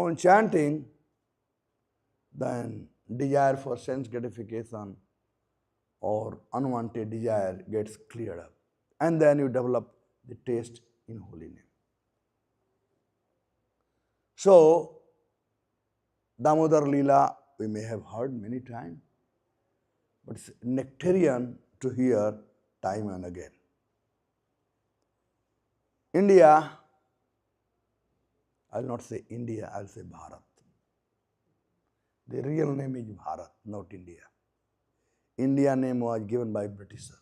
on chanting, then desire for sense gratification or unwanted desire gets cleared up. And then you develop the taste in holy name. So, Damodar Leela we may have heard many times, but it's nectarian to hear time and again. India, I will not say India, I will say Bharat. The real name is Bharat, not India. India name was given by Britishers.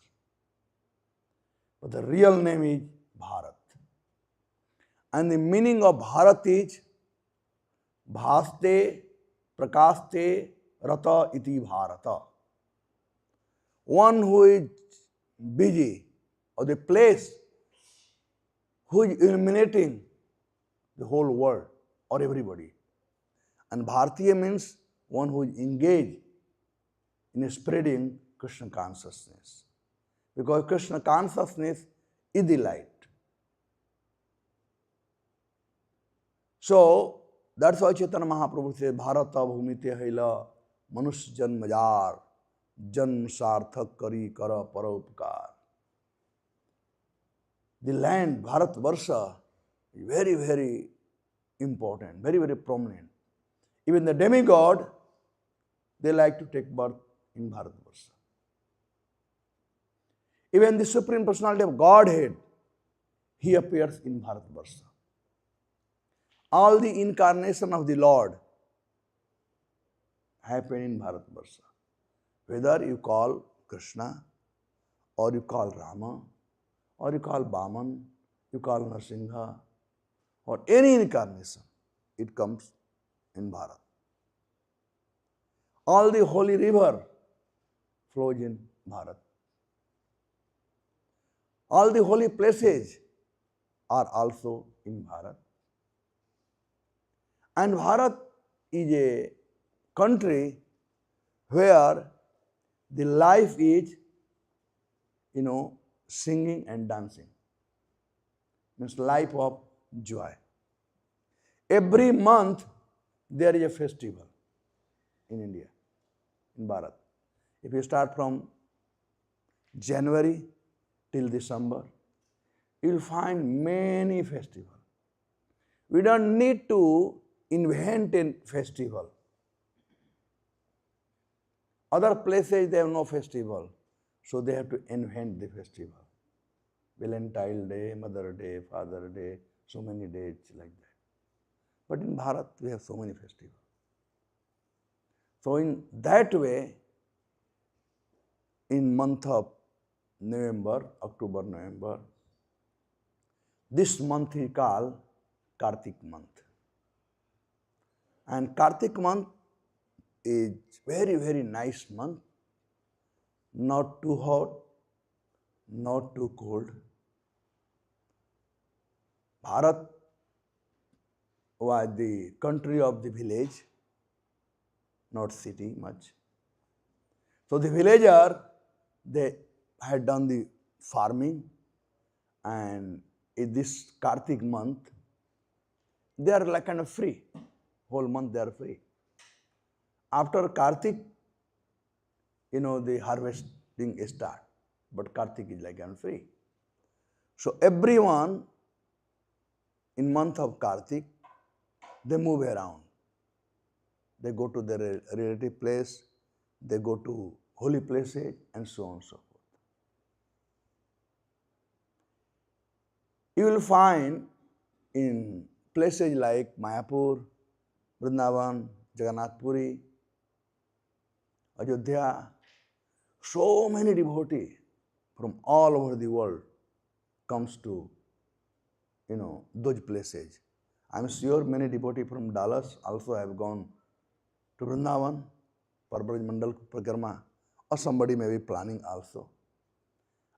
But the real name is Bharat. And the meaning of Bharat is Bhaste Prakaste Rata iti Bharata. One who is busy, or the place who is illuminating the whole world or everybody. And Bharatiya means one who is engaged in spreading Krishna consciousness. Because Krishna consciousness is the light. So, that's why Chaitanya Mahaprabhu says, Bharata bhumite haila manush janmajar jan sarthak kari kara paropkar. The land, Bharat Varsha, is very, very important, very, very prominent. Even the demigod, they like to take birth in Bharat Varsha. Even the Supreme Personality of Godhead, he appears in Bharat Varsha. All the incarnation of the Lord happen in Bharat Varsha. Whether you call Krishna, or you call Rama, or you call Vaman, you call Nrsimha, or any incarnation, it comes in Bharat. All the holy river flows in Bharat. All the holy places are also in Bharat. And Bharat is a country where the life is, singing and dancing. Means life of joy. Every month there is a festival in India, in Bharat. If you start from January till December, you will find many festivals. We don't need to invent a festival. Other places they have no festival, so they have to invent the festival. Valentine's Day, Mother Day, Father Day, so many days like that. But in Bharat, we have so many festivals. So in that way, in month of November, October, November, this month is called Kartik month. And Kartik month is very, very nice month, not too hot, not too cold. Bharat was the country of the village, not city much. So the villager, they had done the farming, and in this Kartik month, they are like kind of free. Whole month they are free. After Kartik, the harvesting start, but Kartik is like kind of free. So everyone in month of Kartik, they move around. They go to their relative place, they go to holy places, and so on and so forth. You will find in places like Mayapur, Vrindavan, Jagannath Puri, Ayodhya, so many devotees from all over the world comes to, those places. I am sure many devotees from Dallas also have gone to Vrindavan for Braj Mandal Prakarma, or somebody may be planning also.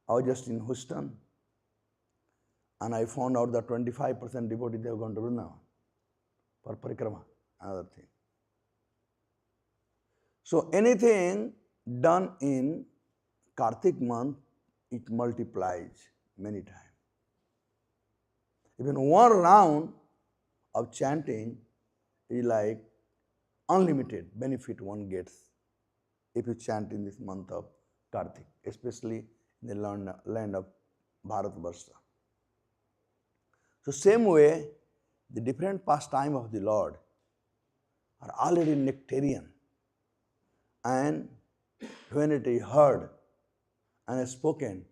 I was just in Houston, and I found out that 25% devotees they have gone to Vrindavan for Parikrama, another thing. So anything done in Kartik month, it multiplies many times. Even one round of chanting is like unlimited benefit one gets if you chant in this month of Kartik, especially in the land of Bharatvarsha. So same way, the different pastime of the Lord are already nectarian, and when it is heard and spoken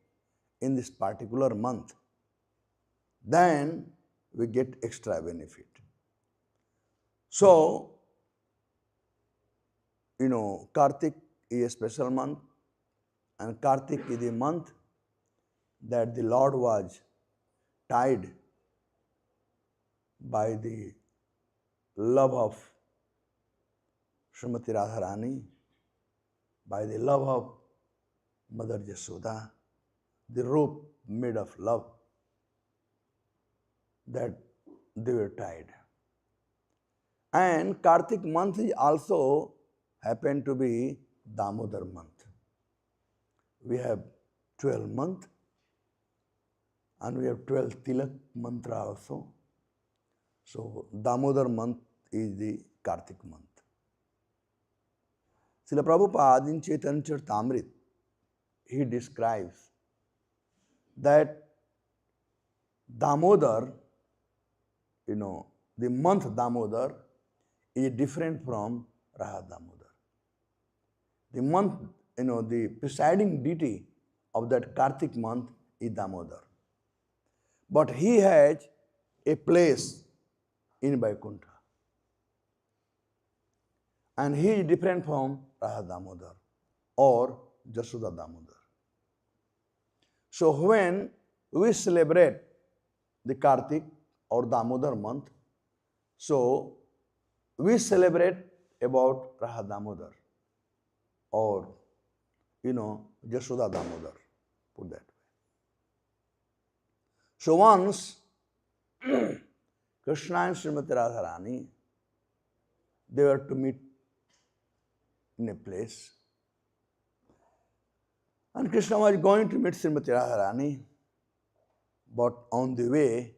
in this particular month, then we get extra benefit. So, Kartik is a special month, and Kartik is the month that the Lord was tied by the love of Srimati Radharani, by the love of Mother Yashoda, the rope made of love, that they were tied. And Kartik month is also happened to be Damodar month. We have 12 months and we have 12 Tilak mantra also. So Damodar month is the Kartik month. Srila Prabhupada in Chaitanya Charitamrita, he describes that Damodar, the month Damodar is different from Raha Damodar. The month, the presiding deity of that Kartik month is Damodar. But he has a place in Vaikuntha. And he is different from Raha Damodar or Jashoda Damodar. So when we celebrate the Kartik or Damodar month, so we celebrate about Raha Damodar or, Jashoda Damodar, put that way. So once Krishna and Srimati Radharani, they were to meet in a place, and Krishna was going to meet Srimati Radharani, but on the way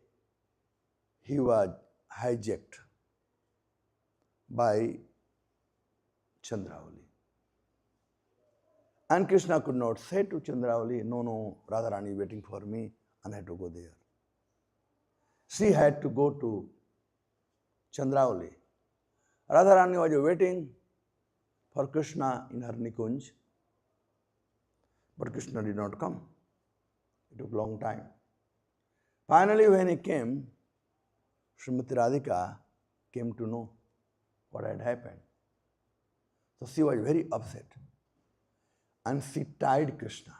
he was hijacked by Chandravali. And Krishna could not say to Chandravali, no, Radharani is waiting for me and I had to go there. She had to go to Chandravali. Radharani was waiting for Krishna in her Nikunj, but Krishna did not come. It took a long time. Finally, when he came, Srimati Radhika came to know what had happened. So she was very upset. And she tied Krishna.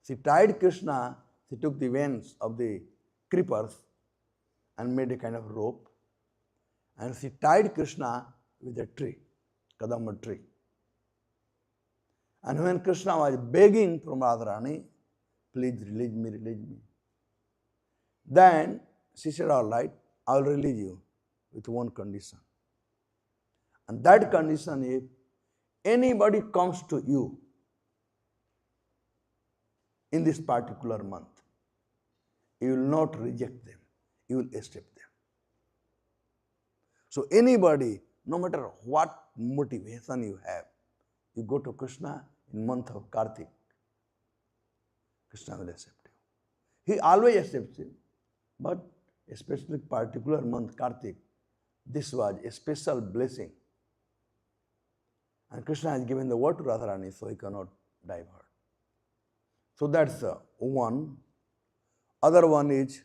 She tied Krishna, she took the veins of the creepers and made a kind of rope. And she tied Krishna with a tree, Kadamba tree. And when Krishna was begging from Radharani, please release me. Then she said, all right, I'll release you with one condition. And that condition is, anybody comes to you in this particular month, you will not reject them, you will accept them. So anybody, no matter what motivation you have, you go to Krishna in month of Kartik, Krishna will accept you. He always accepts you, but especially particular month Kartik, this was a special blessing. And Krishna has given the word to Radharani, so he cannot divert. So that's one. Other one is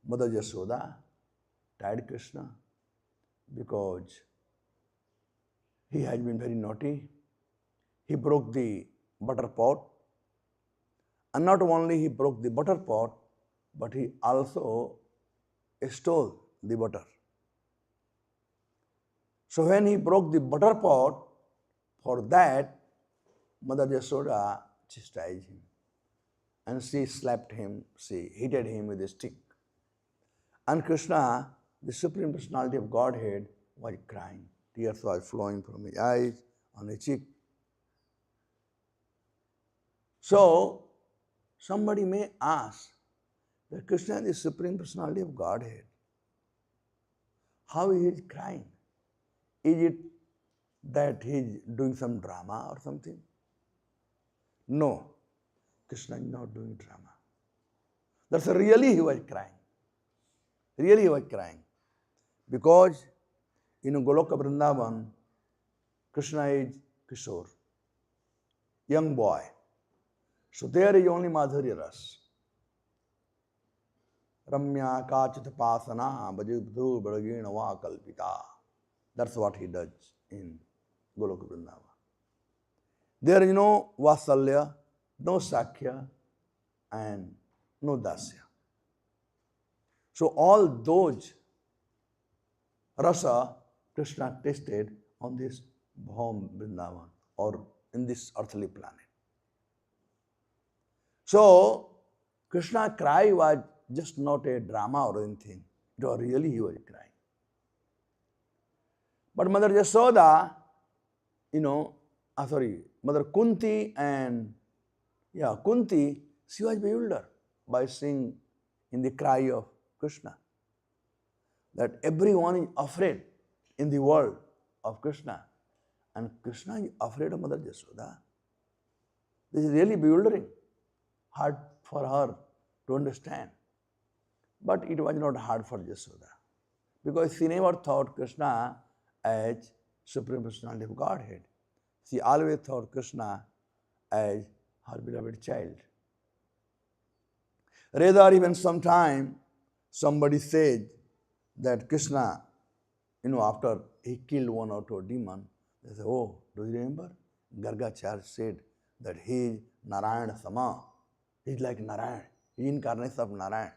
Mother Yashoda tied Krishna because he has been very naughty. He broke the butter pot. And not only he broke the butter pot, but he also stole the butter. So when he broke the butter pot, for that, Mother Yashoda chastised him. And she slapped him, she hit him with a stick. And Krishna, the Supreme Personality of Godhead, was crying. Tears were flowing from his eyes, on his cheek. So, somebody may ask that Krishna is the Supreme Personality of Godhead. How he is crying? Is it that he is doing some drama or something? No, Krishna is not doing drama. That's really he was crying. Really he was crying. Because in Goloka Vrindavan, Krishna is Kishore, young boy. So there is only Madhurya Ras. Ramya Kachit Pasana Bhajibdhu Bhagina Va Kalpita. That's what he does in Goloka Vrindavan. There is no Vasalya, no Sakhya, and no Dasya. So all those rasa Krishna tasted on this Bhaum Vrindavan or in this earthly planet. So Krishna cry was just not a drama or anything. It was really he was crying. But Mother Yasoda, Mother Kunti and Kunti, she was bewildered by seeing in the cry of Krishna that everyone is afraid in the world of Krishna, and Krishna is afraid of Mother Yasoda. This is really bewildering, hard for her to understand. But it was not hard for Yasoda, because she never thought Krishna as Supreme Personality of Godhead. She always thought Krishna as her beloved child. Rather, even sometime somebody said that Krishna, after he killed one or two demons, they said, oh, do you remember? Gargacharya said that he is Narayana Sama. He is like Narayana. He is incarnation of Narayana.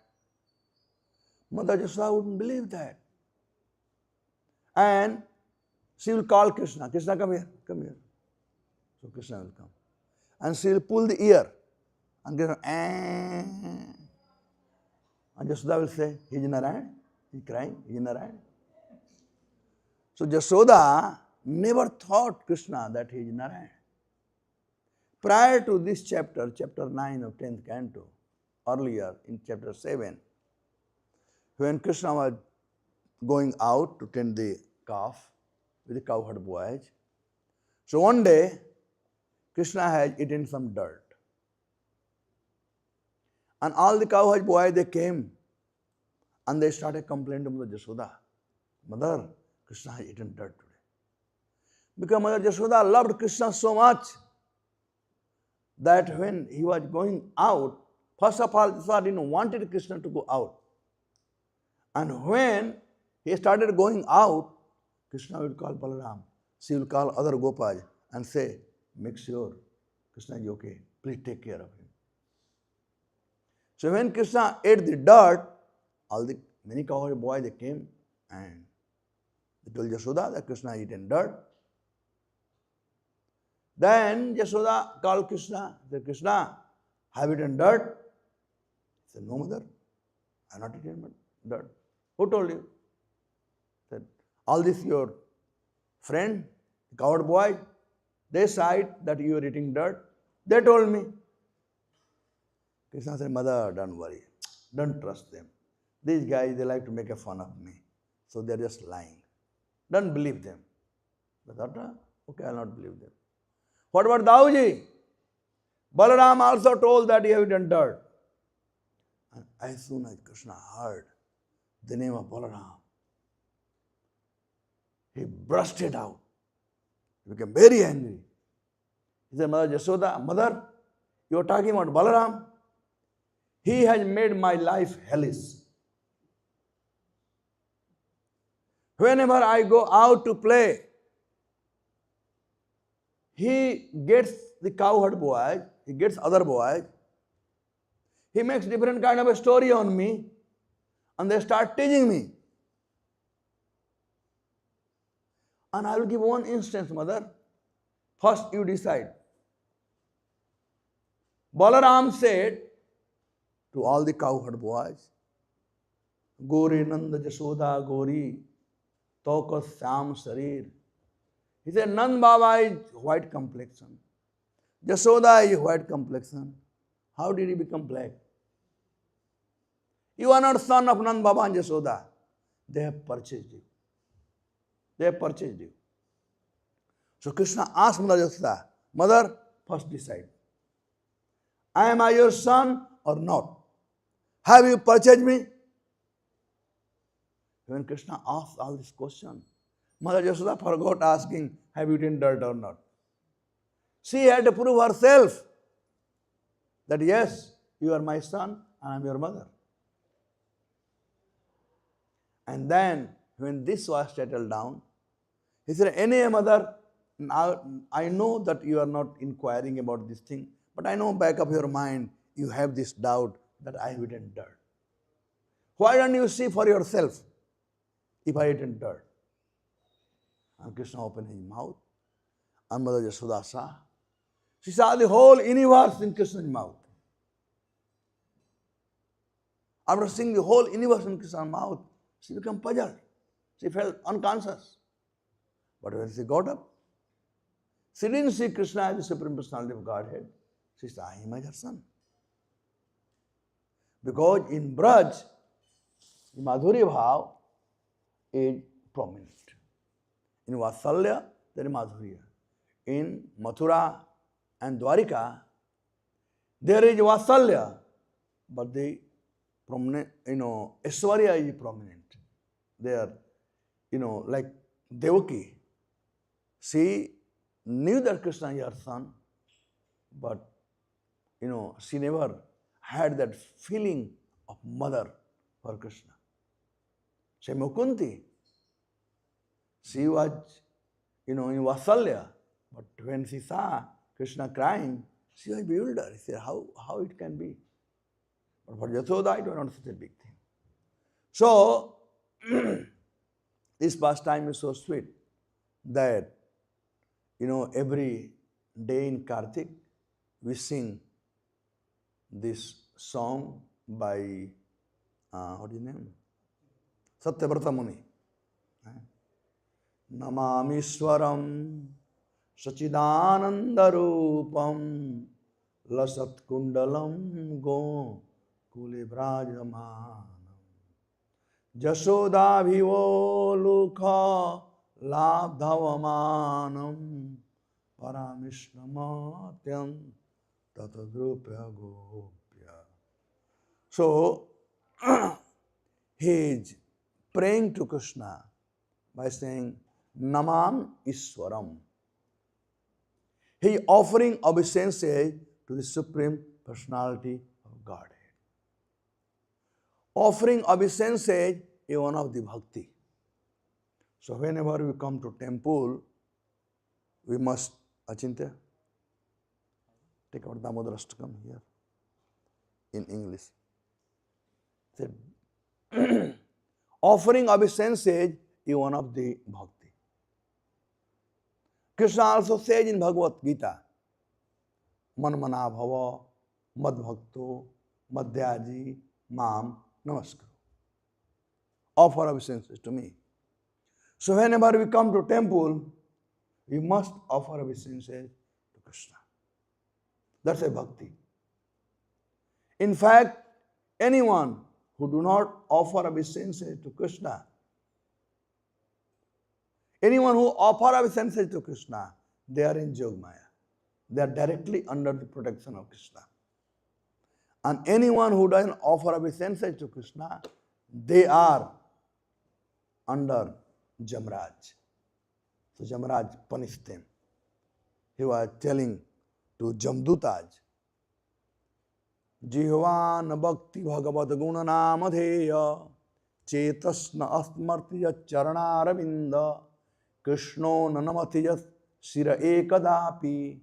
Mother Yasoda wouldn't believe that. And she will call Krishna. Krishna, come here, come here. So Krishna will come. And she will pull the ear. And Krishna, and Yasoda will say, he is Narayana. He is crying, he is Narayana. So Yasoda never thought Krishna that he is Narayana. Prior to this chapter, chapter 9 of 10th canto, earlier in chapter 7, when Krishna was going out to tend the calf with the cowherd boys, so one day Krishna had eaten some dirt. And all the cowherd boys, they came and they started complaining to Mother Yasoda. Mother, Krishna has eaten dirt today. Because Mother Yasoda loved Krishna so much that when he was going out, first of all, Yasoda didn't want Krishna to go out. And when he started going out, Krishna will call Balaram. She will call other Gopas and say, make sure Krishna is okay. Please take care of him. So when Krishna ate the dirt, many cowherd boys, they came and they told Yasoda that Krishna had eaten dirt. Then Yasoda called Krishna, said, Krishna, have you eaten dirt? He said, no, mother, I have not eaten dirt. Who told you? He said, all this your friend, the cowherd boy, they said that you are eating dirt. They told me. Krishna said, mother, don't worry. Don't trust them. These guys, they like to make a fun of me. So they are just lying. Don't believe them. I thought, okay, I will not believe them. What about Dauji? Balaram also told that he had eaten dirt. And as soon as Krishna heard the name of Balaram, he burst it out. He became very angry. He said, Mother Yasoda, mother, you are talking about Balaram? He has made my life hellish. Whenever I go out to play, he gets the cowherd boys, he gets other boys, he makes different kind of a story on me, and they start teasing me. And I will give one instance, mother. First you decide. Balaram said to all the cowherd boys, Gori Nanda Yasoda Gori, Toka Syam Sarir. He said, Nand Baba is white complexion. Yasoda is white complexion. How did he become black? You are not son of Nand Baba and Yasoda. They have purchased you. They have purchased you. So Krishna asked Mother Yashoda, Mother, first decide. Am I your son or not? Have you purchased me? When Krishna asked all these questions, Mother Yashoda forgot asking, have you eaten dirt or not? She had to prove herself that yes, you are my son and I am your mother. And then when this was settled down, he said, any mother, now I know that you are not inquiring about this thing, but I know back of your mind you have this doubt that I have eaten dirt. Why don't you see for yourself if I eaten dirt? And Krishna opened his mouth, and Mother Yashoda saw. She saw the whole universe in Krishna's mouth. After seeing the whole universe in Krishna's mouth, she became puzzled. She felt unconscious. But when she got up, she didn't see Krishna as the Supreme Personality of Godhead. She said, I am her son. Because in Braj, the Madhurya Bhav is prominent. In Vatsalya, there is Madhurya. In Mathura and Dwarika, there is Vatsalya, but the prominent, Aishwarya is prominent. They are, like Devaki. She knew that Krishna is her son, but, she never had that feeling of mother for Krishna. Same Kunti. She was, in Vatsalya, but when she saw Krishna crying, she was bewildered. She said, how it can be? But for Yashoda, it was not such a big thing. So, this pastime is so sweet that, every day in Kartik, we sing this song by, what is his name? Satyavrata Muni. Namamishwaram Sachidanandarupam Lasat Kundalam Go Kulibrajamanam Jashoda Bhivo Lukha Labdhavamanam Paramishnamathyam Tatadrupya Gopya. So, he is praying to Krishna by saying, Namam Ishwaram. He is offering obeisance to the Supreme Personality of Godhead. Offering obeisance is one of the bhakti. So whenever we come to temple, we must, Achintya, take out Damodarashtakam here in English. Said, offering obeisance is one of the bhakti. Krishna also says in Bhagavad Gita, Manmana bhava, madbhakto, madhyaji, mam, namaskar. Offer obeisances to me. So whenever we come to temple, we must offer obeisances to Krishna. That's a bhakti. In fact, anyone who do not offer obeisances to Krishna, anyone who offer obeisances to Krishna, they are in Jogmaya. They are directly under the protection of Krishna. And anyone who doesn't offer obeisances to Krishna, they are under Jamraj. So Jamraj punished them. He was telling to Jamdutaj, Jihvan bhakti bhagavad gunanamadheya chetasna asmartiya charanaaravinda Krishno nanamatiyas shira ekadapi.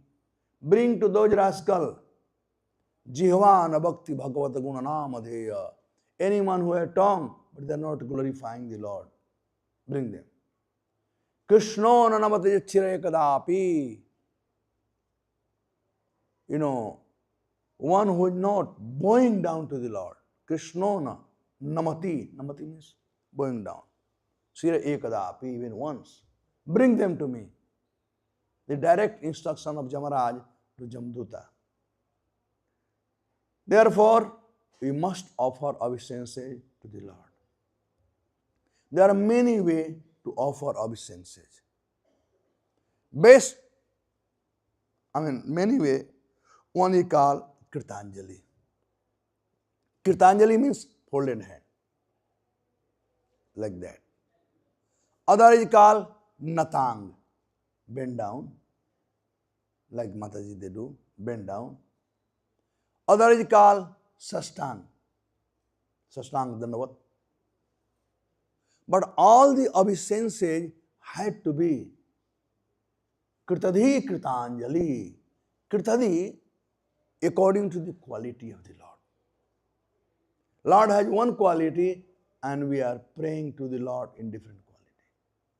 Bring to those rascals, Jihvan bhakti bhagavad gunanamadheya. Anyone who has tongue, but they are not glorifying the Lord. Bring them. Krishno nanamatiyas shira ekadapi. One who is not bowing down to the Lord. Krishnona namati. Namati means bowing down. Shira ekadapi, even once. Bring them to me. The direct instruction of Jamaraj to Jamduta. Therefore, we must offer obeisances to the Lord. There are many ways to offer obeisances. Best, many way, one is called Kirtanjali. Kirtanjali means folded hand, like that. Other is called Natang, bend down, like Mataji they do, bend down. Other is called Sastang, Sastang Dandavat. But all the obeisances had to be Kirtadhi Kirtanjali. Kirtadhi according to the quality of the Lord. Lord has one quality and we are praying to the Lord in different quality.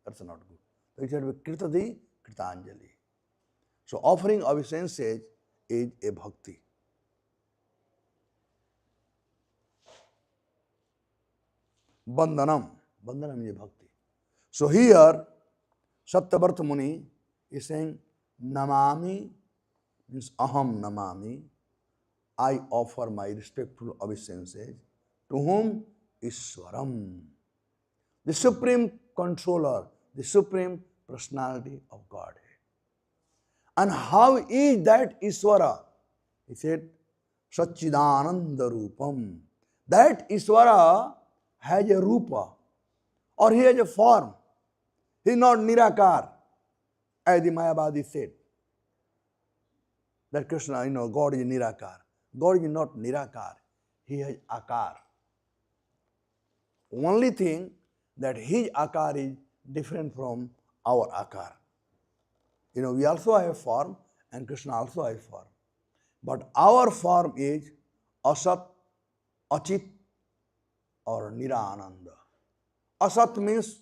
That's not good. So it should be Kirtadhi Kirtanjali. So offering obeisances is a bhakti. Bandhanam. Bandhanam is a bhakti. So here, Satyavarta Muni is saying, Namami means Aham Namami. I offer my respectful obeisances. To whom? Ishwaram. The Supreme Controller, the Supreme Personality of Godhead. And how is that Ishwara? He said, Satchidananda Rupam. That Ishwara has a rupa, or he has a form. He is not Nirakar, as the Mayavadi said. That Krishna, God is Nirakar. God is not Nirakar. He has Akar. Only thing that his Akar is different from our Akar. We also have form and Krishna also has form. But our form is Asat, Achit or Nirananda. Asat means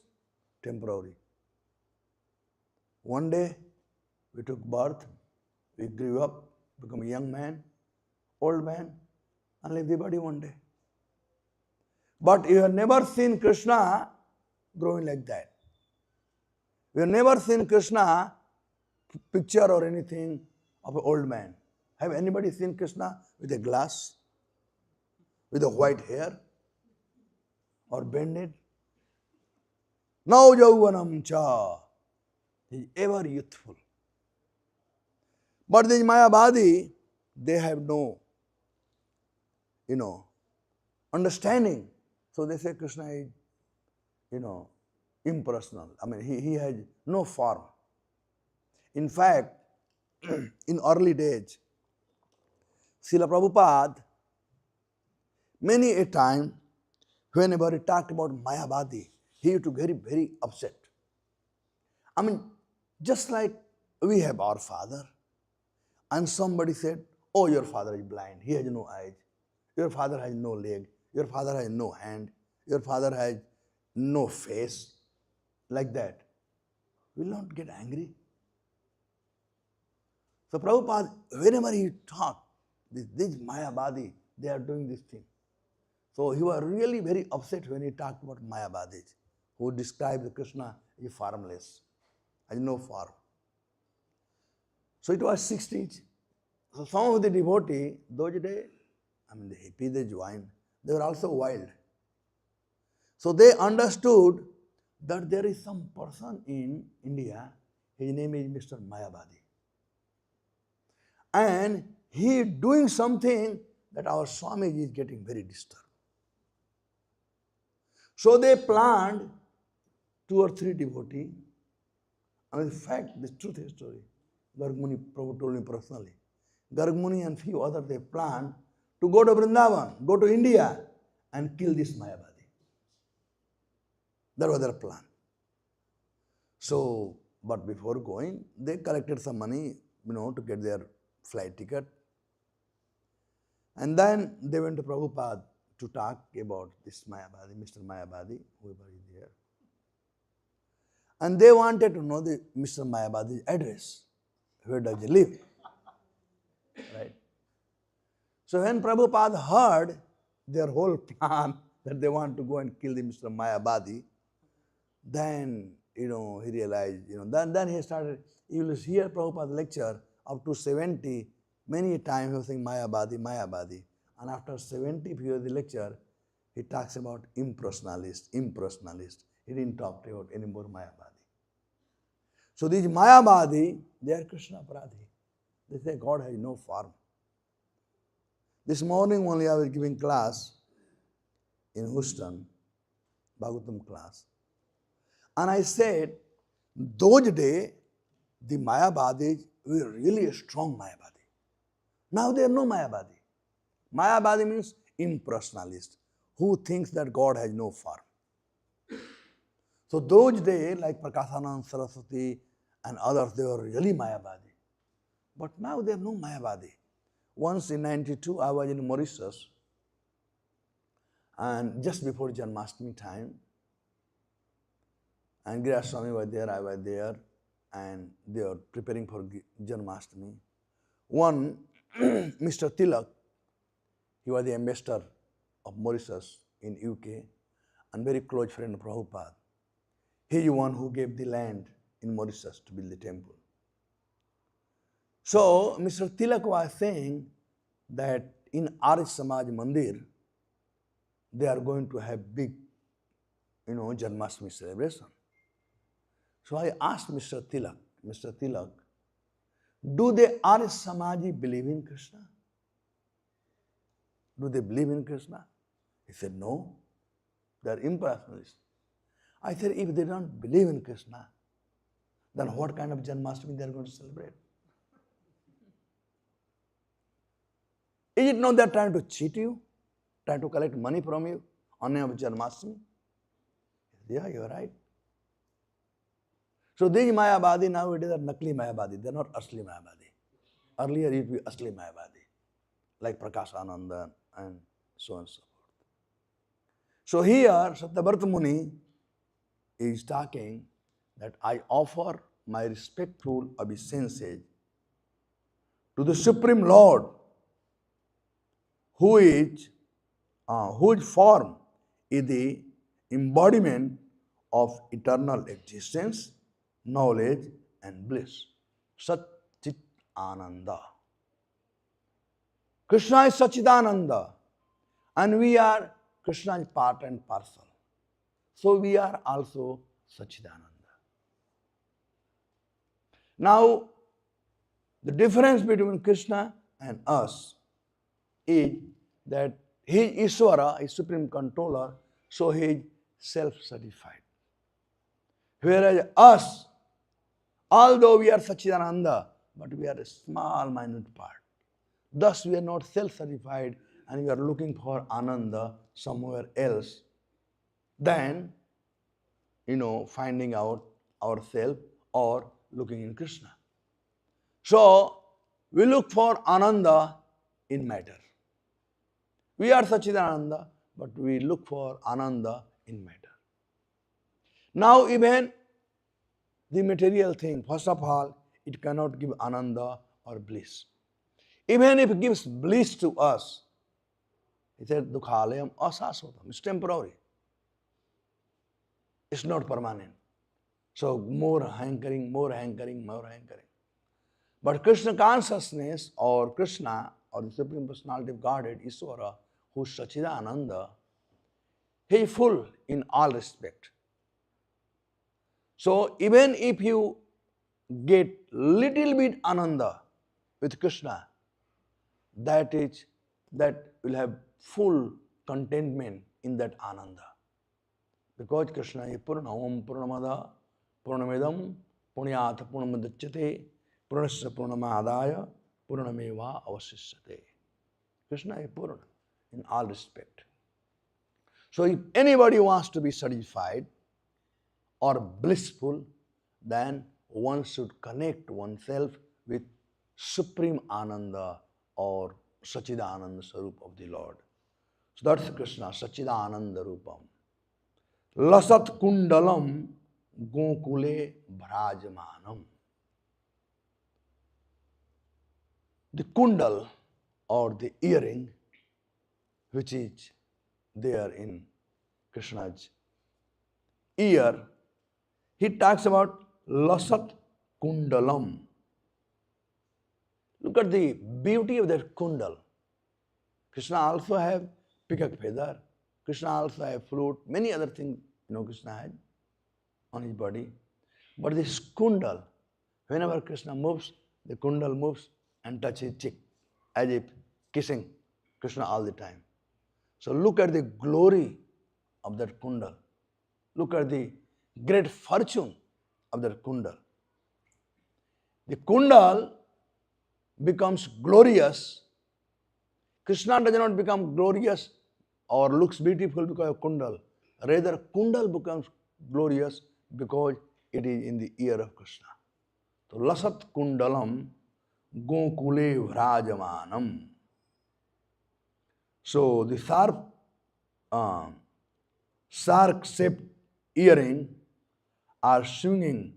temporary. One day we took birth, we grew up, become a young man, old man, and leave the body one day. But you have never seen Krishna growing like that. You have never seen Krishna picture or anything of an old man. Have anybody seen Krishna with a glass, with a white hair, or bended? Now Yauvanam cha. He is ever youthful. But these Mayavadi, they have no, understanding. So they say Krishna is, impersonal. He has no form. In fact, in early days, Srila Prabhupada, many a time, whenever he talked about Mayavadi, he used to get very, very upset. Just like we have our father, and somebody said, oh, your father is blind, he has no eyes, your father has no leg, your father has no hand, your father has no face, like that. We will not get angry. So Prabhupada, whenever he talked, this Mayavadi, they are doing this thing. So he was really very upset when he talked about Mayavadis, who described Krishna as formless, as no form. So it was 60s. So some of the devotees, those days, the hippies, they joined, they were also wild. So they understood that there is some person in India, his name is Mr. Mayavadi. And he is doing something that our Swamiji is getting very disturbed. So they planned 2 or 3 devotees. In fact, this truth is story. Garg Muni Prabhu told me personally. Garg Muni and few others, they planned to go to Vrindavan, go to India and kill this Mayavadi. That was their plan. So, but before going, they collected some money, to get their flight ticket. And then they went to Prabhupada to talk about this Mayavadi, Mr. Mayavadi, whoever is there. And they wanted to know the Mr. Mayavadi's address. Where does he live? Right? So when Prabhupada heard their whole plan that they want to go and kill the Mr. Mayavadi, then, he realized, then he started, you will hear Prabhupada lecture up to 70, many times he was saying Mayavadi, Mayavadi. And after 70 periods of the lecture, he talks about impersonalist. He He didn't talk about any more Mayavadi. So these Mayavadi, they are Krishna Paradhi. They say God has no form. This morning only I was giving class in Houston, Bhagavatam class. And I said, those days, the Mayavadis were really a strong Mayavadi. Now there are no Mayavadi. Mayavadi means impersonalist, who thinks that God has no form. So those days, like Prakashanand, Saraswati, and others, they were really Mayavadi. But now there are no Mayavadi. Once in 92, I was in Mauritius, and just before Janmashtami time, and Giraj Swami was there, I was there, and they were preparing for Janmashtami. One, Mr. Tilak, he was the ambassador of Mauritius in UK, and very close friend of Prabhupada. He is the one who gave the land in Mauritius to build the temple. So, Mr. Tilak was saying that in Arya Samaj Mandir, they are going to have big, Janmashtami celebration. So I asked Mr. Tilak, do the Arya Samaji believe in Krishna? Do they believe in Krishna? He said, no, they are impersonalists. I said, if they don't believe in Krishna, then what kind of Janmashtami they are going to celebrate? Is it not they are trying to cheat you, trying to collect money from you on name of Janmashtami? Yeah, you are right. So these Mayavadi nowadays are Nakli Mayavadi, they are not Asli Mayavadi. Earlier it would be Asli Mayavadi, like Prakashananda and so on and so forth. So here Satyavarta Muni is talking that I offer my respectful obeisances to the Supreme Lord, whose form is the embodiment of eternal existence, knowledge and bliss. Sat Chit Ananda. Krishna is Sachidananda, and we are Krishna's part and parcel. So we are also Sachidananda. Now, the difference between Krishna and us is that he is Ishvara, is Supreme Controller, so he is self-satisfied. Whereas us, although we are Sachidananda, but we are a small, minute part. Thus, we are not self-satisfied and we are looking for Ananda somewhere else than, finding out ourselves or looking in Krishna. So, we look for Ananda in matter. We are Sachidananda, but we look for Ananda in matter. Now, even the material thing, first of all, it cannot give Ananda or bliss. Even if it gives bliss to us, he said, Dukhalayam asasvatam, it's temporary. It's not permanent. So more hankering. But Krishna consciousness or Krishna or the Supreme Personality of Godhead, Ishvara, who is Sachidananda, he is full in all respect. So even if you get little bit Ananda with Krishna, that will have full contentment in that Ananda. Because Krishna is Purnam Purnamada Purnamidam Punyat Purnamudachyate Purnasya Purnamadaya Purnameva Avasishyate. Krishna is Purna in all respect. So if anybody wants to be satisfied or blissful, then one should connect oneself with Supreme Ananda or Sachidananda Sarup of the Lord. So that's Krishna, Sachidananda Rupam. Lasat Kundalam Gokule Bhrajamanam. The kundal or the earring, which is there in Krishna's ear, he talks about Lasat Kundalam. Look at the beauty of that kundal. Krishna also have peacock feather. Krishna also have flute. Many other things, Krishna had. on his body. But this kundal, whenever Krishna moves, the kundal moves and touches his cheek, as if kissing Krishna all the time. So look at the glory of that kundal. Look at the great fortune of that kundal. The kundal becomes glorious. Krishna does not become glorious or looks beautiful because of kundal. Rather, kundal becomes glorious because it is in the ear of Krishna. So, lasat kundalam gokule vrajamanam. So, the shark-shaped earring are swinging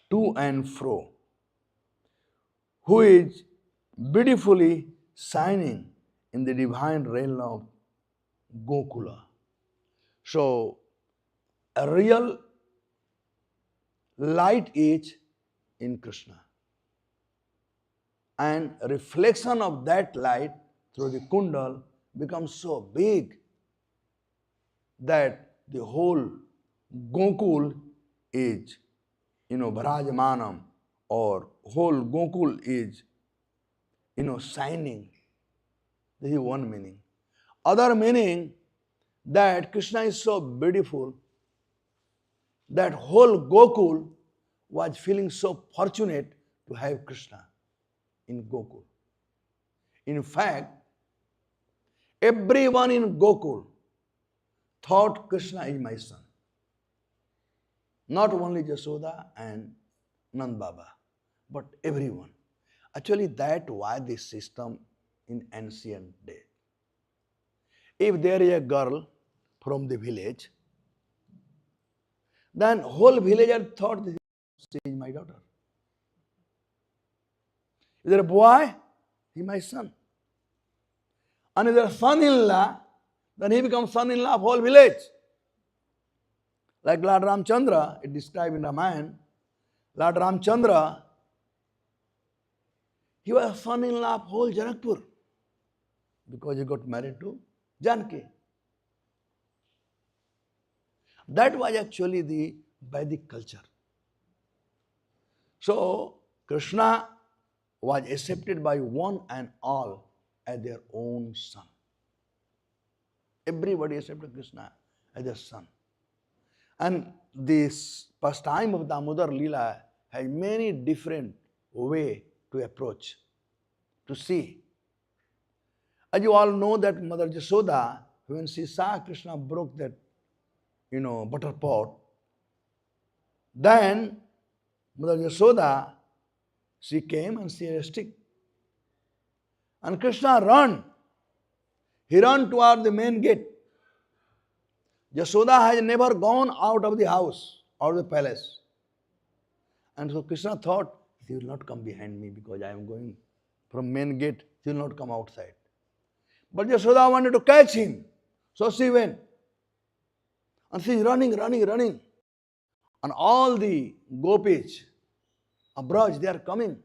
to and fro, who is beautifully shining in the divine realm of Gokula. So, a real light is in Krishna, and a reflection of that light through the kundal becomes so big that the whole Gokul is, Bharajamanam, or whole Gokul is, shining. This is one meaning. Other meaning, that Krishna is so beautiful that whole Gokul was feeling so fortunate to have Krishna in Gokul. In fact, everyone in Gokul thought Krishna is my son. Not only Jasoda and Nand Baba, but everyone. Actually, that was the system in ancient days. If there is a girl from the village, then whole villager thought she is my daughter. If there is a boy, he is my son. And if there is a son-in-law, then he becomes son-in-law of whole village. Like Lord Ramchandra, it described in Ramayana, Lord Ramchandra, he was a son-in-law of whole Janakpur because he got married to Janki. That was actually the Vedic culture. So, Krishna was accepted by one and all as their own son. Everybody accepted Krishna as their son. And this pastime of Damodar Leela has many different ways to approach, to see. As you all know that Mother Jasoda, when she saw Krishna broke that, butter pot, then Mother Jasoda, she came and she had a stick. And Krishna ran. He ran toward the main gate. Jasoda has never gone out of the house, out of the palace. And so Krishna thought, he will not come behind me because I am going from main gate, he will not come outside. But Jasoda wanted to catch him. So she went. And she is running. And all the gopis of Braj, they are coming.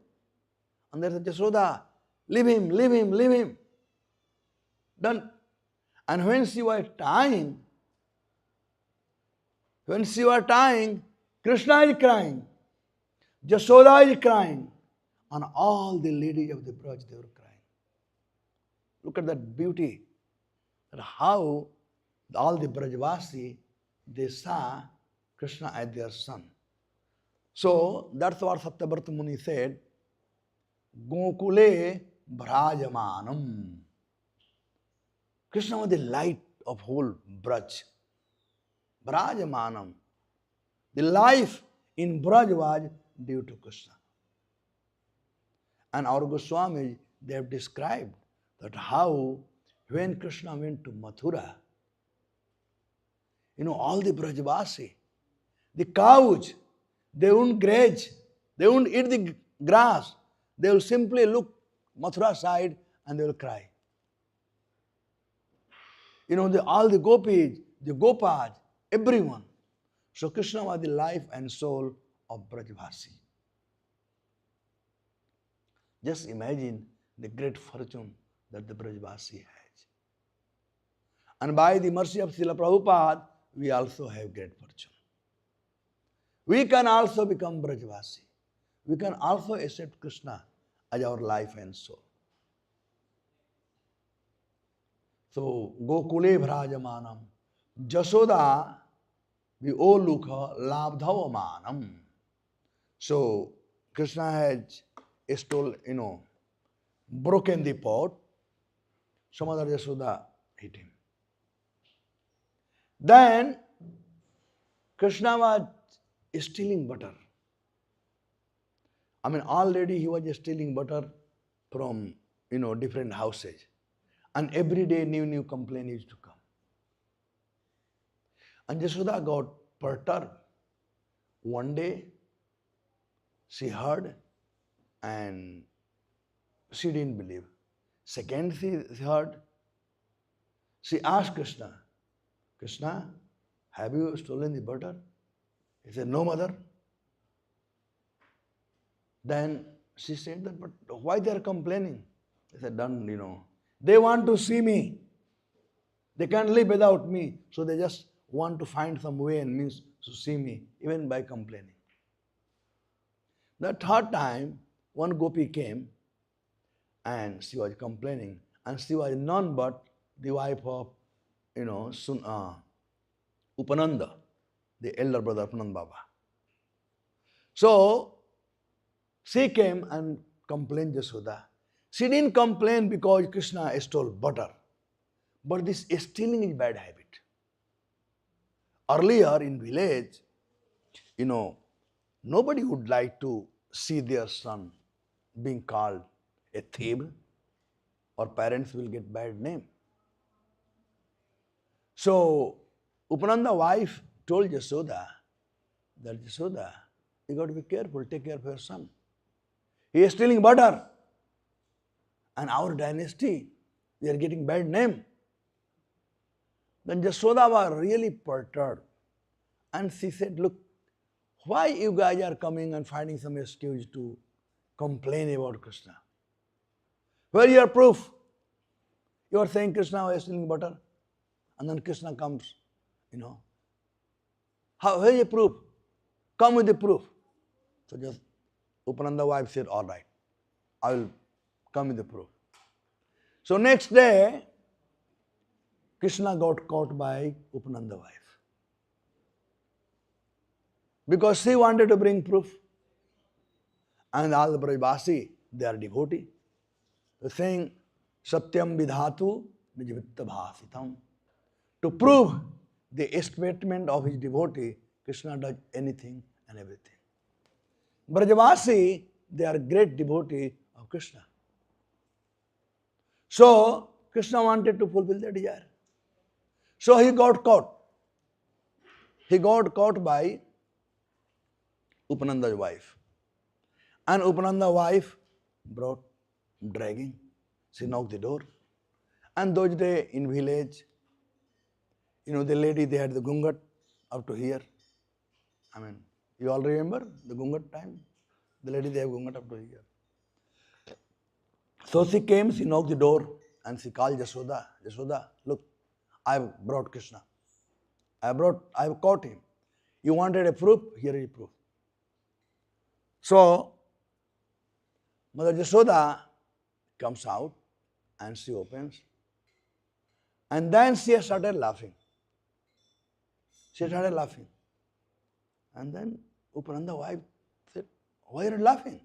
And there is Jasoda, leave him. Done. And when she was tying, Krishna is crying, Jasoda is crying, and all the ladies of the Braj, they were crying. Look at that beauty, that how all the Brajvasi, they saw Krishna as their son. So, that's what Satyavrata Muni said, Gokule Bhrajamanam. Krishna was the light of whole Braj. Bhrajamanam. The life in Braj was due to Krishna. And our Goswami, they have described that how when Krishna went to Mathura, all the Brajvasi, the cows, they won't graze, they won't eat the grass, they will simply look Mathura side and they will cry. All the gopis, the gopas, everyone. So Krishna was the life and soul of Brajvasi. Just imagine the great fortune that the Brajvasi has. And by the mercy of Srila Prabhupada, we also have great fortune. we can also become Brajvasi. We can also accept Krishna as our life and soul. So, Gokule Bhrajamanam, Jasoda, we all look Labdhavamanam. So, Krishna has stole, broken the pot. Some other Jasoda hit him. Then, Krishna was stealing butter. Already he was stealing butter from, different houses. And every day new complaint used to come. And Jasoda got perturbed. One day, she heard and she didn't believe. Second, she heard. She asked Krishna, Krishna, have you stolen the butter? He said, no, mother. Then she said that, but why they are complaining? He said, they want to see me. They can't live without me. So they just want to find some way and means to see me, even by complaining. The third time, one gopi came and she was complaining. And she was none but the wife of, Upananda, the elder brother of Upananda Baba. So, she came and complained Jasoda. She didn't complain because Krishna stole butter. But this stealing is bad habit. Earlier in village, nobody would like to see their son being called a thief, or parents will get bad name. So, Upananda wife told Jasoda that Jasoda, you got to be careful, take care of your son. He is stealing butter. And our dynasty, we are getting bad name. Then Jasoda was really perturbed. And she said, look, why you guys are coming and finding some excuse to complain about Krishna? Where is your proof? You are saying Krishna was stealing butter. And then Krishna comes, where is your proof? Come with the proof. So just Upananda wife said, all right, I will come with the proof. So next day, Krishna got caught by Upananda wife. Because she wanted to bring proof. And all the Brajvasi, they are devotee. They're saying, Satyam vidhatu nijavitta bhasitam. To prove the statement of his devotee, Krishna does anything and everything. Brajvasi, they are great devotee of Krishna. So, Krishna wanted to fulfill their desire. So he got caught. He got caught by Upananda's wife. And Upananda's wife brought dragging. She knocked the door. And those days in village, the lady, they had the gungat up to here. You all remember the gungat time? The lady, they have gungat up to here. So she came, she knocked the door, and she called Jasoda. Jasoda, look, I have brought Krishna. I have caught him. You wanted a proof? Here is proof. So, Mother Jasoda comes out and she opens. And then she started laughing. She started laughing. And then Upananda wife said, why are you laughing?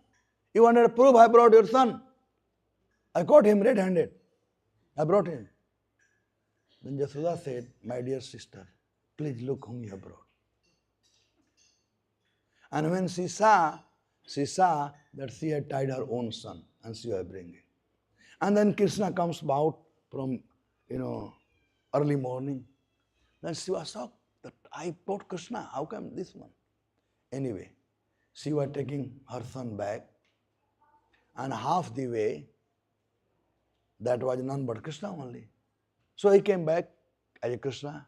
You wanted a proof? I brought your son. I caught him red-handed. I brought him. Then Jasoda said, my dear sister, please look whom you have brought. And when she saw that she had tied her own son and she was bringing. And then Krishna comes out from, early morning. Then she was shocked that I brought Krishna. How come this one? Anyway, she was taking her son back. And half the way, that was none but Krishna only. So he came back as a Krishna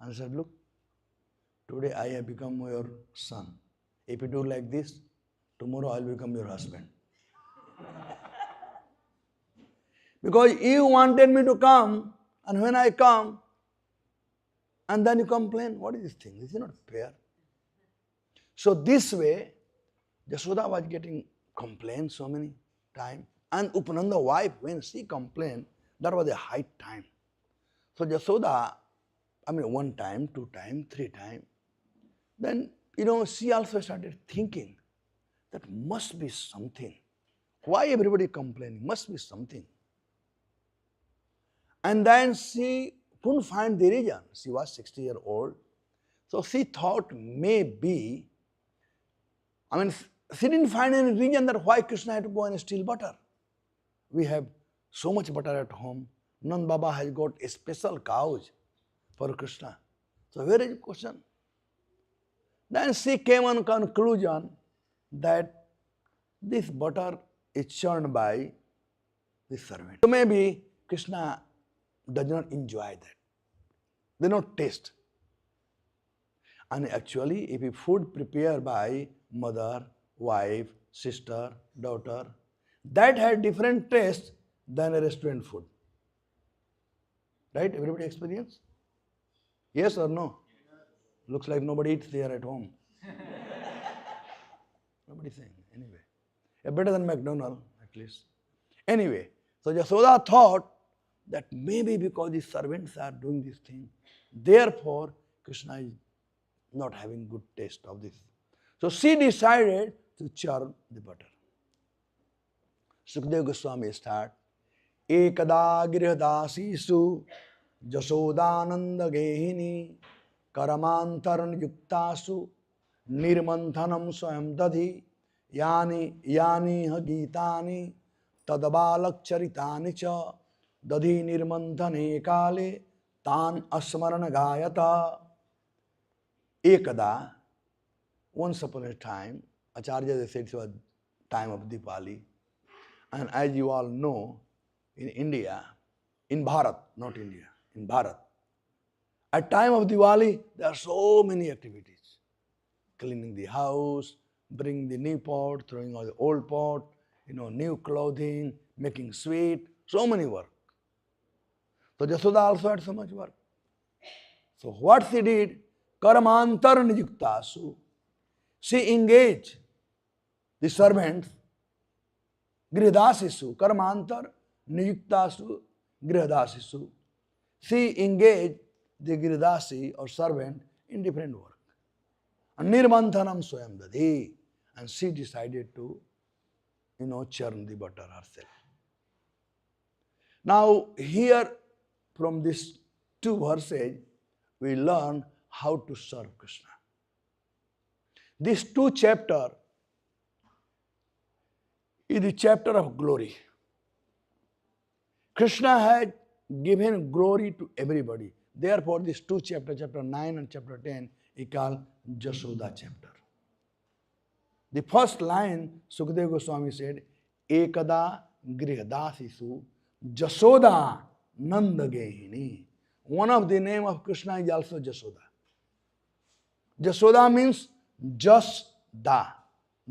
and said, look, today I have become your son. If you do like this, tomorrow I will become your husband. Because you wanted me to come, and when I come, and then you complain, what is this thing? This is not fair. So this way, Yashoda was getting complaints so many times. And Upananda's wife, when she complained, that was a high time. So Yashoda, one time, two time, three time. Then, she also started thinking that must be something. Why everybody complaining? Must be something. And then she couldn't find the reason. She was 60-year-old. So she thought maybe, she didn't find any reason that why Krishna had to go and steal butter. We have so much butter at home. Nand Baba has got a special cows for Krishna. So where is the question? Then she came on conclusion that this butter is churned by the servant. So maybe Krishna does not enjoy that. They not taste. And actually, if a food prepared by mother, wife, sister, daughter, that had different taste than a restaurant food. Right? Everybody experience? Yes or no? Looks like nobody eats there at home. Nobody saying. Anyway. Better than McDonald's, at least. Anyway, so Yashoda thought that maybe because the servants are doing this thing, therefore Krishna is not having good taste of this. So she decided to churn the butter. Sukadeva Goswami start, Ekada Girihadasisu Jashodananda Gehini Karamantaran Yuktasu Nirmanthanam Swayam Dadhi Yani Hagitani Tadabalak Charitani Cha Dadhi Nirmanthane Kale Tan Asmarana Gayata. Ekada, once upon a time, Acharya said it was time of Diwali. And as you all know, in India, in Bharat, not India, in Bharat, at time of Diwali, there are so many activities. Cleaning the house, bringing the new pot, throwing out the old pot, new clothing, making sweet, so many work. So Yashoda also had so much work. So what she did, Karamantar Nijuktasu, she engaged the servants, Grihadasisu, Karamantar Nijuktasu, Grihadasisu. She engaged the Grihadasi or servant in different work. And Nirmanthanam Swayam Dadhi. And she decided to, churn the butter herself. Now, here from these two verses, we learn how to serve Krishna. These two chapters is the chapter of glory. Krishna had given glory to everybody. Therefore, these two chapters, chapter 9 and chapter 10, is called Jashoda chapter. The first line, Sukadeva Goswami said, Ekada Grihadasisu Jashoda Nanda Gehini. One of the name of Krishna is also Jashoda. Jashoda means just da.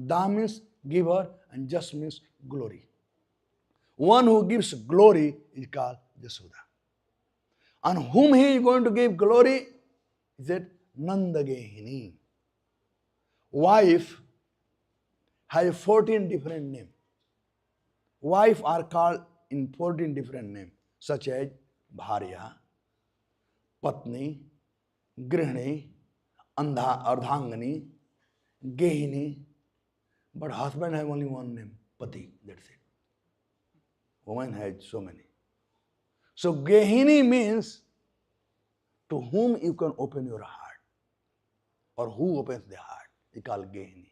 Da means giver and just means glory. One who gives glory is called Jashoda. And whom he is going to give glory? He said, Nanda Gehini. Wife has 14 different names. Wife are called in 14 different names, such as Bharya, Patni, Grihini, Ardhangani, Gehini. But husband has only one name, Pati, that's it. Woman has so many. So Gehini means to whom you can open your heart, or who opens the heart. He called Gehini.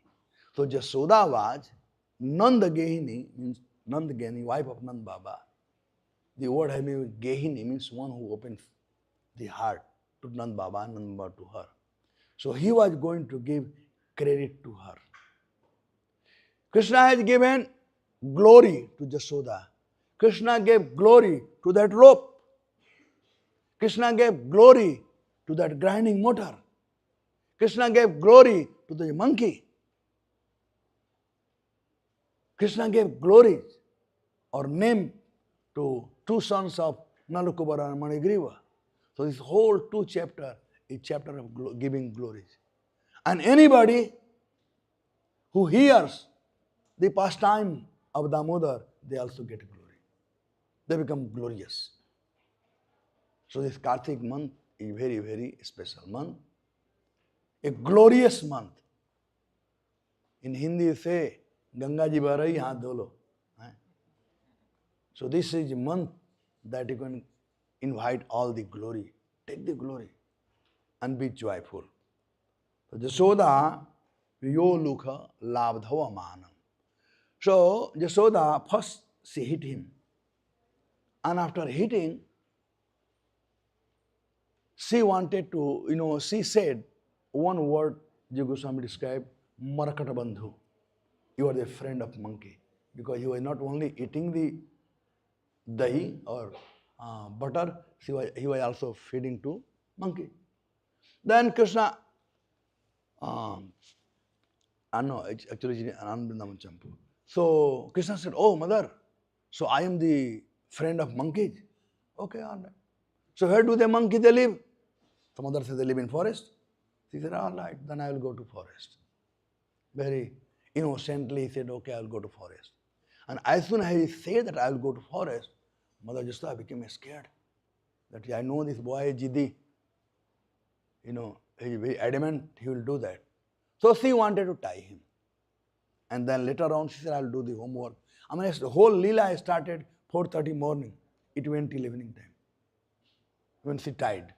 So Jashoda was Nanda Gehini, means Nanda Gehini, wife of Nand Baba. The word Gehini means one who opens the heart to Nand Baba and Nand Baba to her. So he was going to give credit to her. Krishna has given glory to Jashoda. Krishna gave glory to that rope. Krishna gave glory to that grinding motor. Krishna gave glory to the monkey. Krishna gave glory or name to two sons of Nalakubara and Manigriva. So this whole two chapter is chapter of giving glories. And anybody who hears the pastime of Damodar, they also get glory. They become glorious. So this Kartik month is very, very special month. A glorious month. In Hindi you say, Ganga ji bah rahi, haath dho lo. So this is a month that you can invite all the glory. Take the glory and be joyful. So Jasoda Viyolukha Labdhava Manam. So Jasoda first she hit him. And after hitting, she wanted to, she said one word Jiva Goswami described, Marakata Bandhu. You are the friend of monkey. Because he was not only eating the dahi or butter, he was also feeding to monkey. Then Krishna, no, actually Anand Vrindavan Champu. So Krishna said, oh mother, so I am the friend of monkeys. Okay, all right. So where do the monkeys they live? So mother said they live in forest. She said, all right, then I will go to forest. Very innocently he said, okay, I will go to forest. And as soon as he said that I will go to forest, Mother Jasoda became scared. That I know this boy is Jiddi. He is very adamant he will do that. So she wanted to tie him. And then later on she said, I will do the homework. I mean, the whole Leela started 4:30 morning. It went till evening time. When she tied.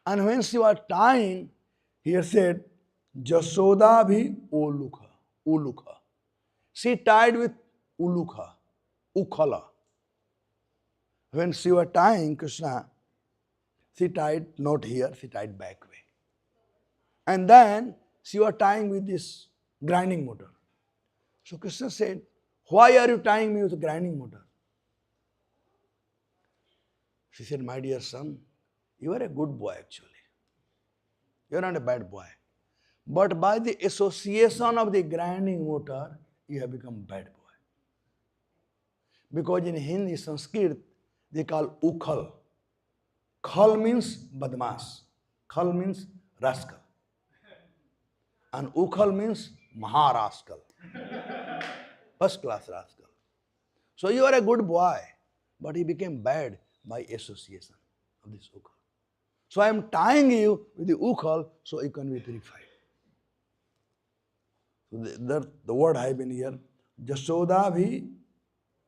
And when she was tying, he said, Jasoda bhi ulukha. She tied with ulukha, ukhala. When she was tying Krishna, she tied not here, she tied back way. And then she was tying with this grinding motor. So Krishna said, why are you tying me with a grinding motor? She said, my dear son, you are a good boy actually. You are not a bad boy. But by the association of the grinding motor, you have become bad boy. Because in Hindi, Sanskrit, they call ukhal. Khal means badmas. Khal means rascal. And ukhal means maharascal. First class rascal. So you are a good boy, but he became bad by association of this ukhal. So I am tying you with the ukhal so you can be purified. So the word I have been here, Jasoda bhi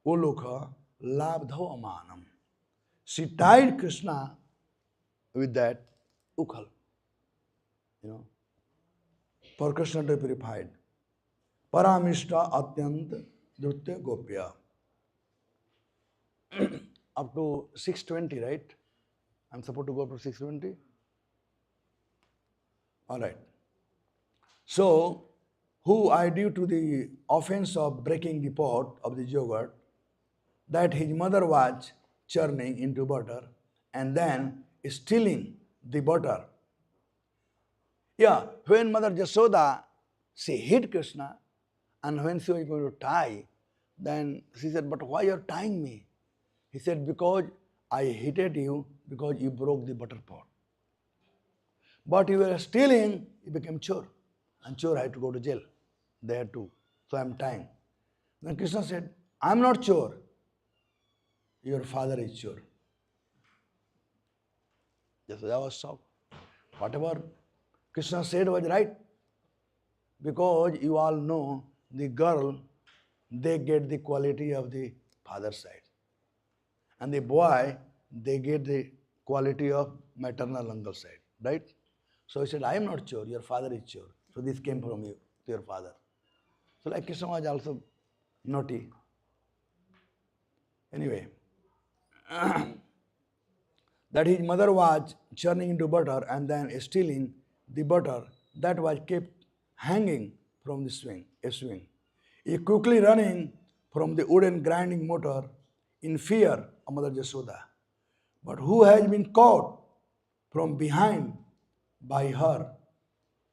ulukha labdho amanam. She tied Krishna with that ukhal, for Krishna to be purified. Paramishta atyant drutya gopya. Up to 620, right? I'm supposed to go up to 620? All right. So, who I due to the offense of breaking the pot of the yogurt, that his mother was churning into butter and then stealing the butter. Yeah, when Mother Jasoda, she hit Krishna, and when she was going to tie, then she said, but why you are tying me? He said, because I hated you because you broke the butter pot. But you were stealing, you became chore. And chore had to go to jail. There too. So I am tying. Then Krishna said, I am not chore. Your father is chore. Jasoda was shocked. Whatever Krishna said was right. Because you all know the girl, they get the quality of the father's side. And the boy, they get the quality of maternal uncle side. Right? So he said, I am not chore, your father is chore. So this came from you, to your father. So like Krishna was also naughty. Anyway, that his mother was churning into butter and then stealing the butter that was kept hanging from the swing. He quickly running from the wooden grinding motor in fear of Mother Jasoda. But who has been caught from behind by her,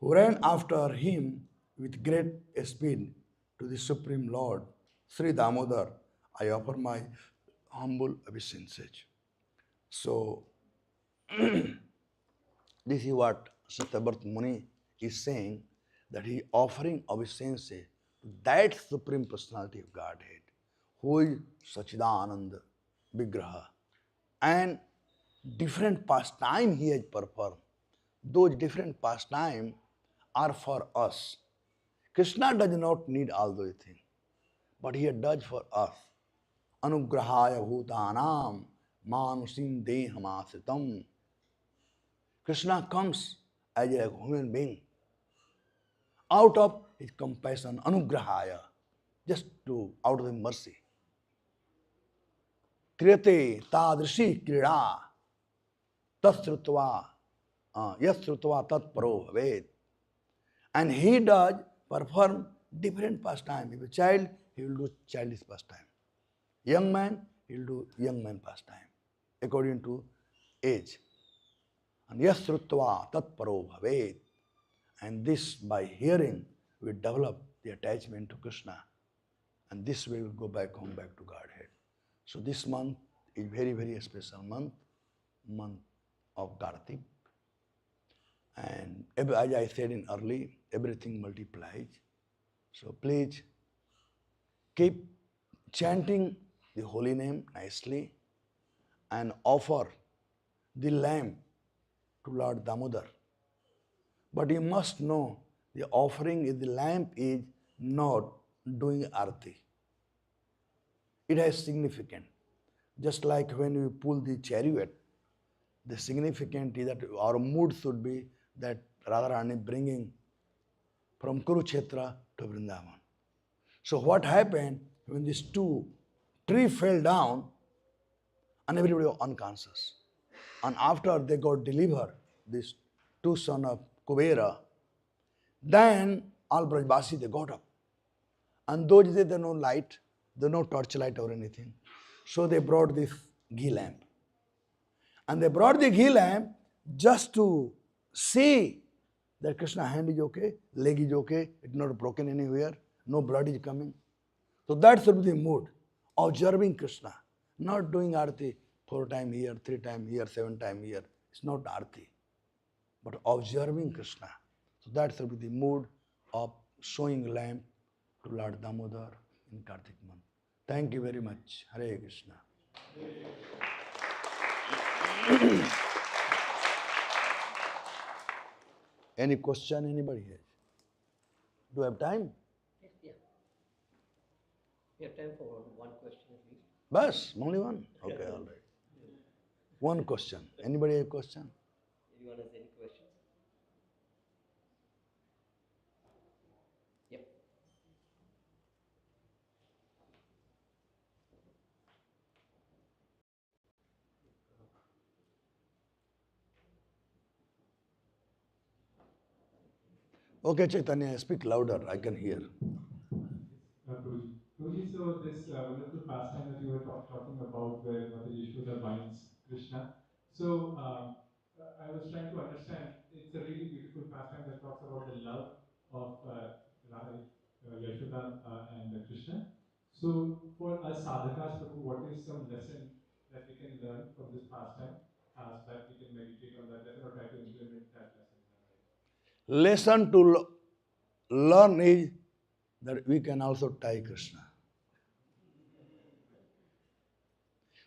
who ran after him with great speed to the Supreme Lord, Sri Damodar, I offer my humble obeisances. So, this is what Satyabrat Muni is saying, that he offering obeisance to that Supreme Personality of Godhead, who is Sachidananda Vigraha. And different pastime he has performed. Those different pastime are for us. Krishna does not need all those things, but he does for us. Anugrahaya bhutanam manusim dehamasitam. Krishna comes as a human being out of his compassion, anugrahaya, just to out of his mercy. Kriyate tadrishi krida tasrutva yasrutva tatparo bhavet. And he does perform different pastime. If a child, he will do childish pastime. Young man, he will do young man pastime according to age. And yasrutva tatparo bhavet. And this, by hearing, we develop the attachment to Krishna. And this way we will go back home, back to Godhead. So this month is very, very special month of Kartik. And as I said in early, everything multiplies. So please keep chanting the holy name nicely and offer the lamb to Lord Damodar. But you must know the offering is the lamp is not doing arti. It has significance. Just like when we pull the chariot, the significance is that our mood should be that Radharani bringing from Kurukshetra to Vrindavan. So what happened when these two trees fell down and everybody was unconscious? And after they got delivered, these two sons of Kubera, then all Brajbasi, they got up. And those days there no light, there no torchlight or anything. So they brought this ghee lamp. And they brought the ghee lamp just to see that Krishna's hand is okay, leg is okay, it's not broken anywhere, no blood is coming. So that should be the mood, observing Krishna, not doing arti 4 times here, 3 times here, 7 times here. It's not arti, but observing Krishna. So that should be the mood of showing lamp to Lord Damodar in Kartik month. Thank you very much. Hare Krishna. Any question anybody has? Do you have time? Yes, yeah. We have time for one question at least. Bas, only one? Okay, all right. One question. Anybody have a question? Anyone has any questions? Yep. Okay, Chaitanya, speak louder. I can hear. Prabhuji. Prabhuji, so this wonderful pastime that you were talking about where Mother Yashoda binds Krishna. So I was trying to understand, it's a really beautiful pastime that talks about the love of Yashoda and Krishna. So for us sadhakas, Prabhu, what is some lesson that we can learn from this pastime so that we can meditate on that lesson or try to implement that lesson in our life? Lesson to learn is that we can also tie Krishna.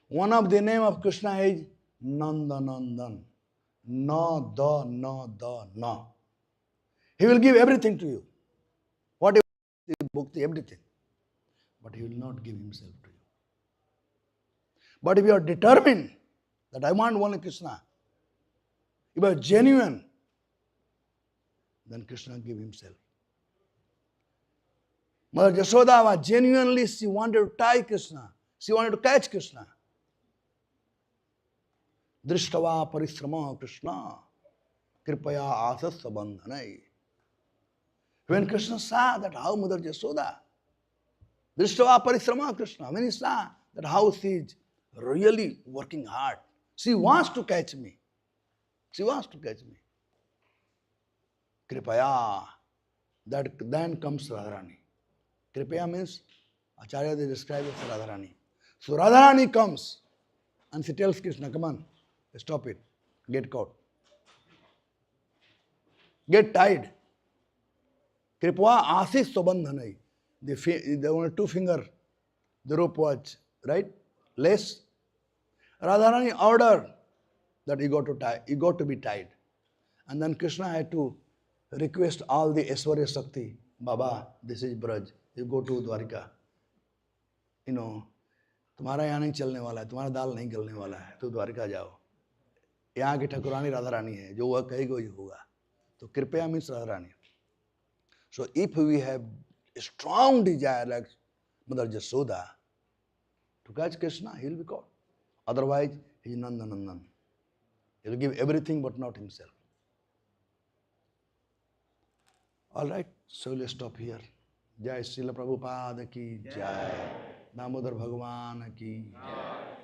One of the name of Krishna is Nandanandan. No, da, no, da, no. He will give everything to you. Whatever, bhakti, everything. But he will not give himself to you. But if you are determined that I want only Krishna, if you are genuine, then Krishna give himself. Mother Yashoda was genuinely, she wanted to tie Krishna. She wanted to catch Krishna. Drishtava parishrama Krishna, kripaya asasya bandhanai. When Krishna saw that how Mother Yashoda, Drishtava parishrama Krishna, when he saw that how she is really working hard, she wants to catch me. She wants to catch me. Kripaya, that then comes Radharani. Kripaya means, Acharya they describe it as Radharani. So Radharani comes and she tells Krishna, come on, stop it, get caught, get tied. Kripva Asis Sobandhanai. The only two finger, the rope was, right? Less. Radharani ordered that he got to be tied. And then Krishna had to request all the Aishwarya Shakti, Baba, this is Braj, you go to Dwarika. You know, तुम्हारा यहाँ नहीं चलने वाला है, तुम्हारा दाल नहीं गलने वाला है, तो द्वारिका जाओ. यहाँ की ठाकुरानी राधा रानी है, जो वह कहेगी वही होगा. तो कृपया means Radha Rani. So if we have a strong desire like Mother Jasoda to catch Krishna, he will be caught. Otherwise, he is Nanda Nandan. He will give everything but not himself. All right, so let's stop here. Jai Srila Prabhupada ki Jai. Damodar Bhagwan ki Jai.